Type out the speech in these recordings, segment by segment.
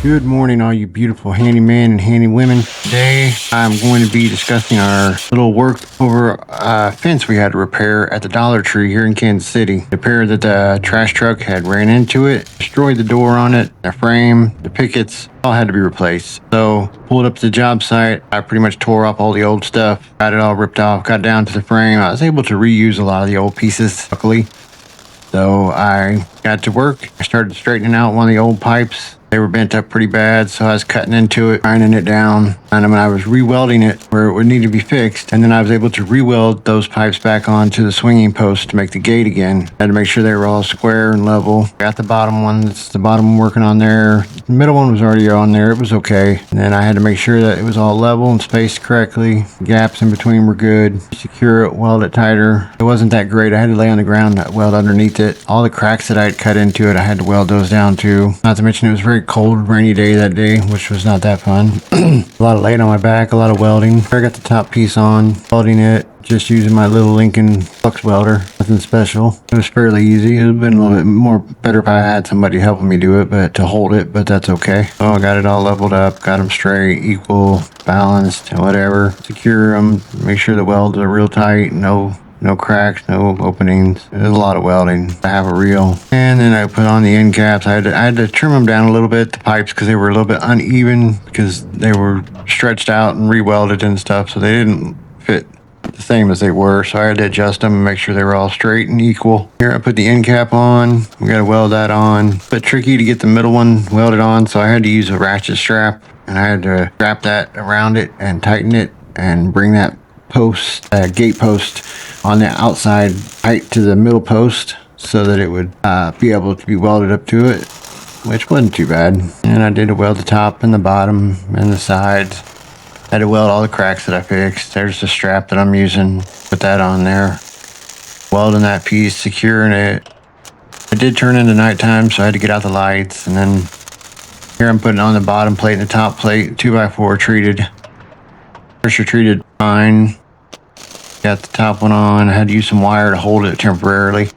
Good morning, all you beautiful handyman and handy women. Today, I'm going to be discussing our little work over fence we had to repair at the Dollar Tree here in Kansas City. The repair that the trash truck had ran into it, destroyed the door on it, the frame, the pickets, all had to be replaced. So, pulled up to the job site. I pretty much tore off all the old stuff, got it all ripped off, got down to the frame. I was able to reuse a lot of the old pieces, luckily. So I got to work. I started straightening out one of the old pipes. They were bent up pretty bad, so I was cutting into it, grinding it down, and I was re-welding it where it would need to be fixed. And then I was able to re-weld those pipes back onto the swinging post to make the gate again. I had to make sure they were all square and level. Got the bottom one. That's the bottom I'm working on there. The middle one was already on there. It was okay. And then I had to make sure that it was all level and spaced correctly. Gaps in between were good. Secure it, weld it tighter. It wasn't that great. I had to lay on the ground, weld underneath it. All the cracks that I had cut into it, I had to weld those down too. Not to mention it was very cold, rainy day that day, which was not that fun. A lot of laying on my back, a lot of welding. I got the top piece on, welding it, just using my little Lincoln flux welder. Nothing special. It was fairly easy. It would have been a little bit more better if I had somebody helping me do it, but to hold it, but that's okay. So I got it all leveled up, got them straight, equal, balanced, whatever. Secure them, make sure the welds are real tight, no cracks, no openings. There's a lot of welding to have a reel. And then I put on the end caps. I had to trim them down a little bit, the pipes, because they were a little bit uneven because they were stretched out and re-welded and stuff, so they didn't fit the same as they were. So I had to adjust them and make sure they were all straight and equal. Here I put the end cap on. We got to weld that on. A bit tricky to get the middle one welded on, so I had to use a ratchet strap, and I had to wrap that around it and tighten it and bring that gate post on the outside height to the middle post so that it would be able to be welded up to it, which wasn't too bad. And I did weld the top and the bottom and the sides. I had to weld all the cracks that I fixed. There's the strap that I'm using. Put that on there. Welding that piece, securing it. It did turn into nighttime, so I had to get out the lights. And then here I'm putting on the bottom plate and the top plate, 2x4 treated. Pressure treated fine. Got the top one on. I had to use some wire to hold it temporarily.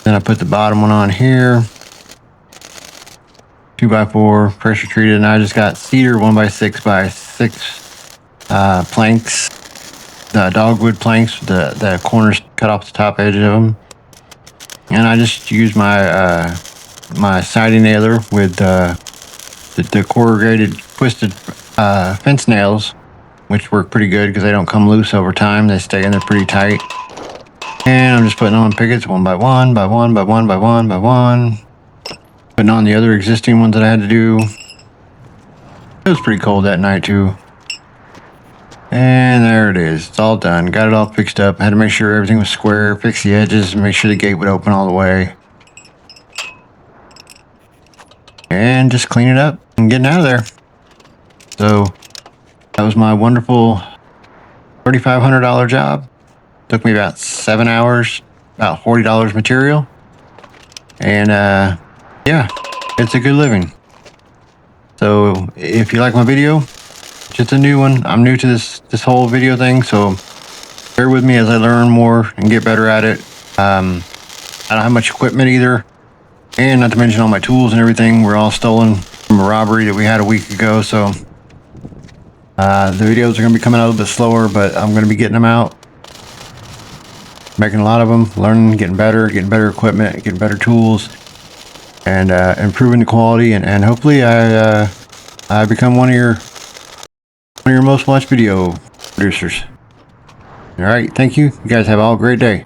Then I put the bottom one on here. 2x4 pressure treated, and I just got cedar 1x6x6 planks, the dogwood planks, the corners cut off the top edge of them. And I just used my my siding nailer with the corrugated twisted fence nails, which work pretty good because they don't come loose over time. They stay in there pretty tight. And I'm just putting on pickets one by one, by one, by one, by one, by one. Putting on the other existing ones that I had to do. It was pretty cold that night too. And there it is. It's all done. Got it all fixed up. Had to make sure everything was square, fix the edges, and make sure the gate would open all the way. And just clean it up and getting out of there. So that was my wonderful $3,500 job. Took me about 7 hours, about $40 material. And yeah, it's a good living. So if you like my video, just a new one. I'm new to this whole video thing, so bear with me as I learn more and get better at it. I don't have much equipment either. And not to mention all my tools and everything were all stolen from a robbery that we had a week ago, so the videos are going to be coming out a little bit slower, but I'm going to be getting them out. Making a lot of them, learning, getting better equipment, getting better tools, and improving the quality, and hopefully I become one of your most watched video producers. All right, thank you. You guys have all a great day.